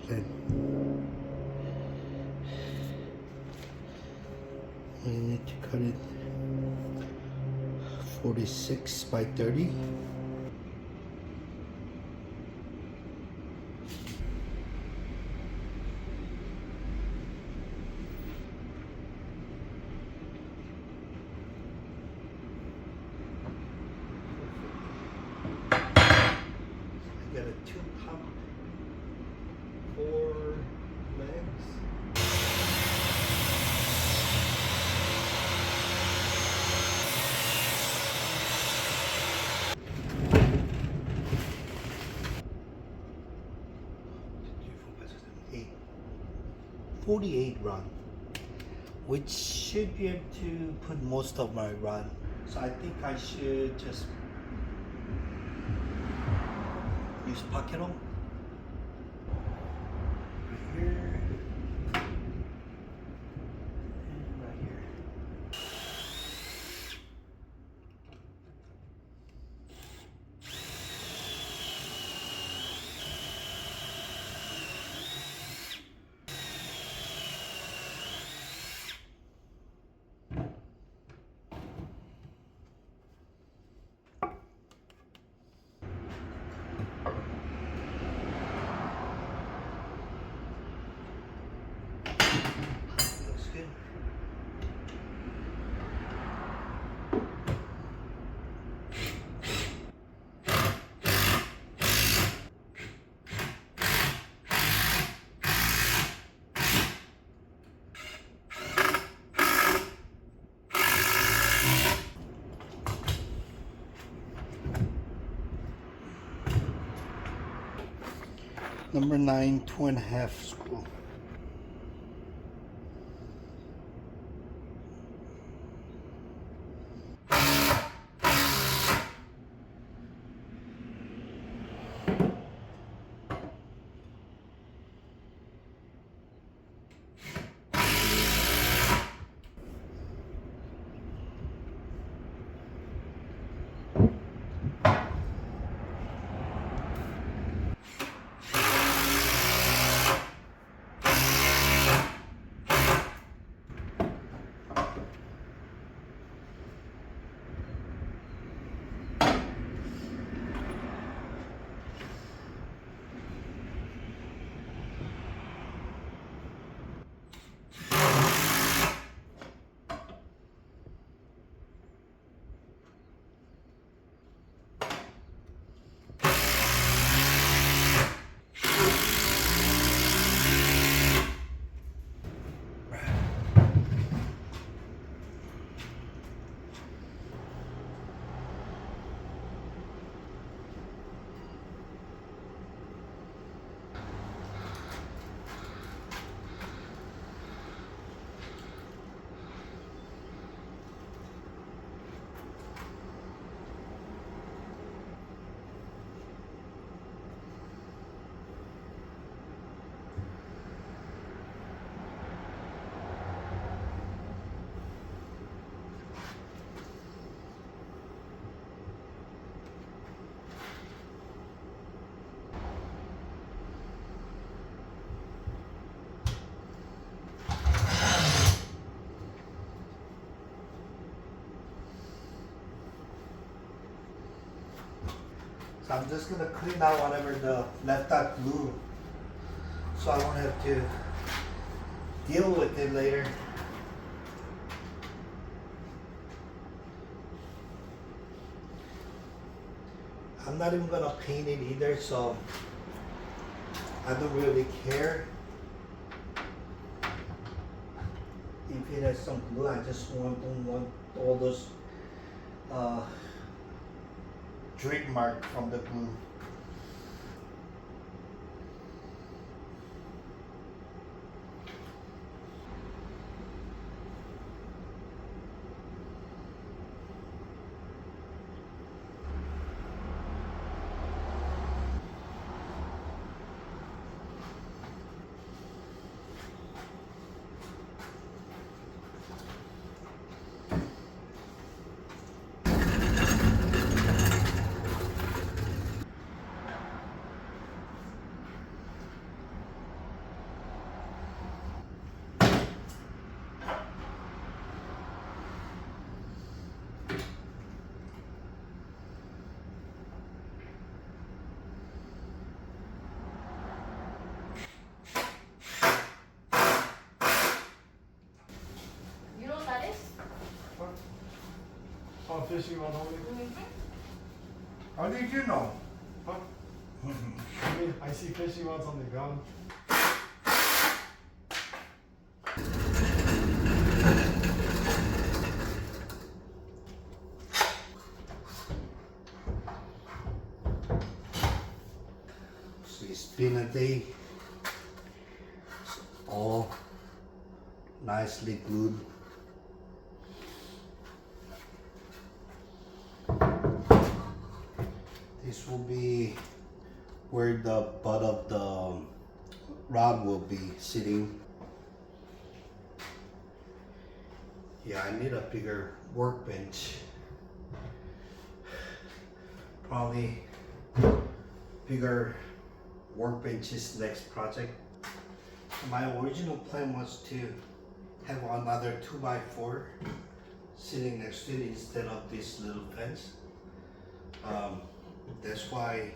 then I need to cut it 46 by 30. I got a 2-pump, 4 legs. Eight. 48 run, which should be able to put most of my run. So I think I should just use pocket hole right here and right here. Looks good. Number 9, 2.5 screw. So I'm just gonna clean out whatever the left out glue, so I won't have to deal with it later. I'm not even gonna paint it either, so I don't really care if it has some glue. I just don't want all those drip mark from the glue. fishing rod only? How did you know? Huh? I see fishing rods on the ground. So it's been a day. It's all nicely glued. This will be where the butt of the rod will be sitting. Yeah, I need a bigger workbench. Probably bigger workbenches next project. My original plan was to have another 2x4 sitting next to it instead of this little fence. That's why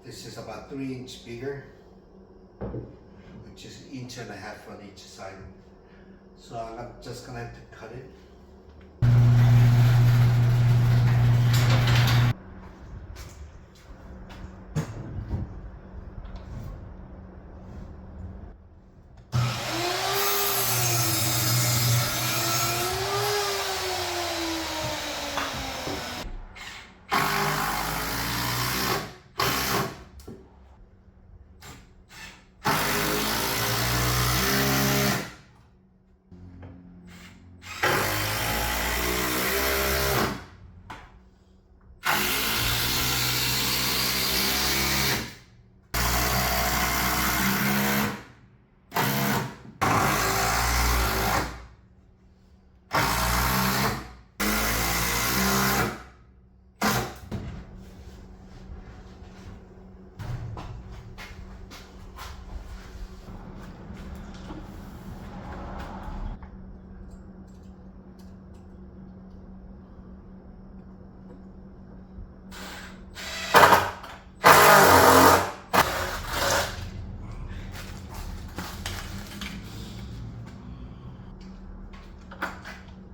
this is about 3 inches bigger, which is 1.5 inches on each side. So I'm just gonna have to cut it.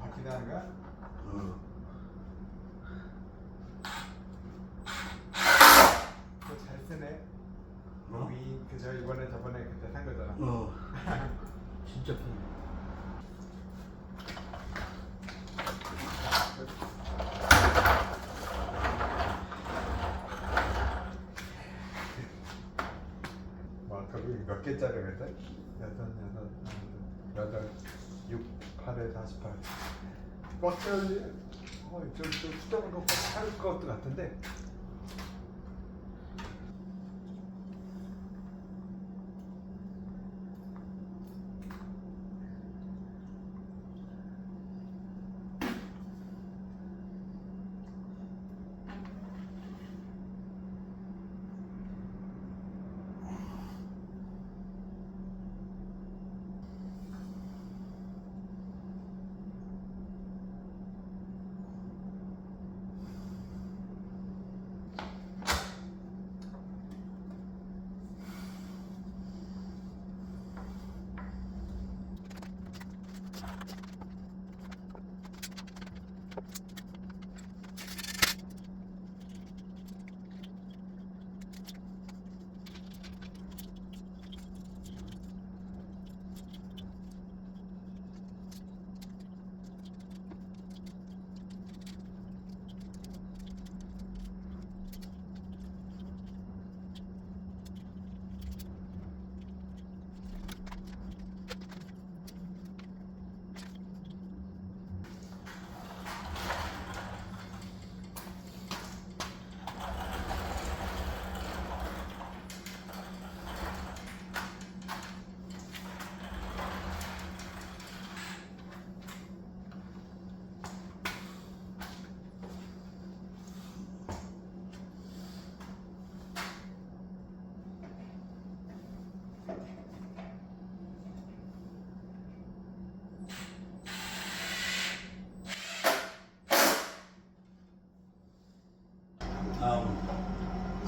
바퀴다는 거야? 그거 잘 쓰네. 위 그저 이번에 저번에 그때 산 거잖아. 진짜 편해. 와, 거기 몇 개짜리거든? 6, 8에 48. 꽉 채워지. 저 수정을 꽉 차릴 것 같은데.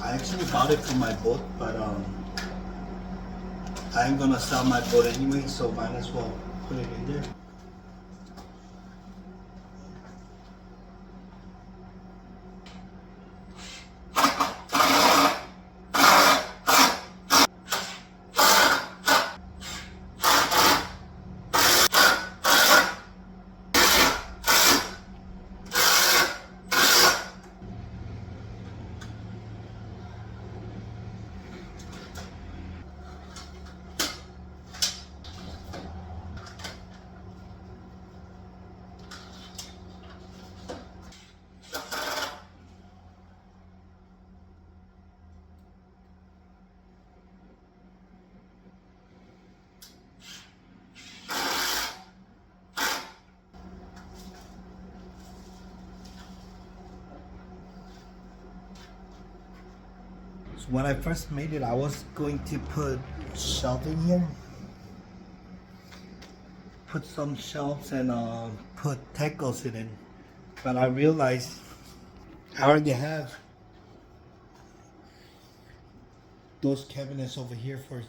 I actually bought it for my boat, but I'm gonna sell my boat anyway, so might as well put it in there. So when I first made it, I was going to put shelf in here. Put some shelves and put tackles in it. But I realized I already have those cabinets over here for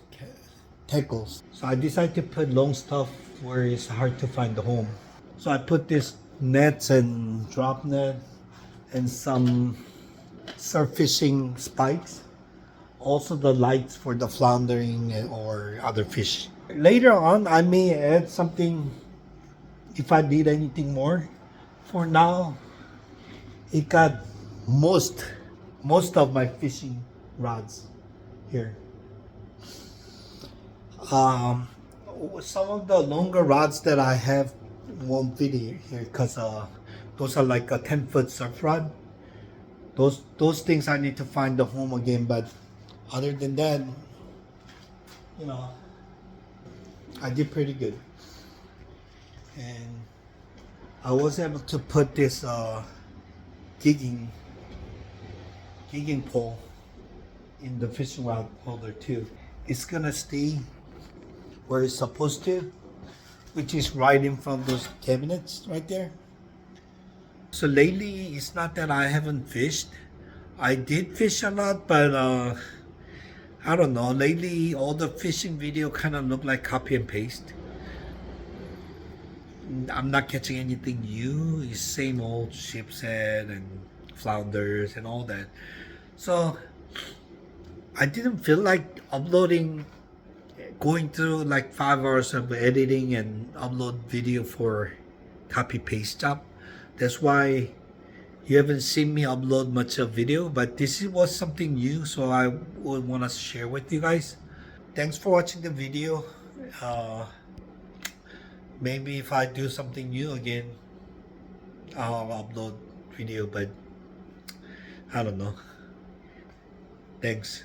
tackles. So I decided to put long stuff where it's hard to find the home. So I put this nets and drop net and some surf fishing spikes. Also the lights for the floundering or other fish. Later on, I may add something if I need anything more. For now, it got most of my fishing rods here. Some of the longer rods that I have won't fit here because those are like a 10-foot surf rod. Those things I need to find the home again, but other than that, you know, I did pretty good. And I was able to put this gigging pole in the fishing rod holder too. It's gonna stay where it's supposed to, which is right in front of those cabinets right there. So lately, it's not that I haven't fished. I did fish a lot, but I don't know. Lately, all the fishing video kind of look like copy and paste. I'm not catching anything new. It's same old shipset and flounders and all that. So I didn't feel like uploading, going through like 5 hours of editing and upload video for copy paste job. That's why you haven't seen me upload much of video, but this was something new, so I would want to share with you guys. Thanks for watching the video. Maybe if I do something new again, I'll upload video, but I don't know. Thanks.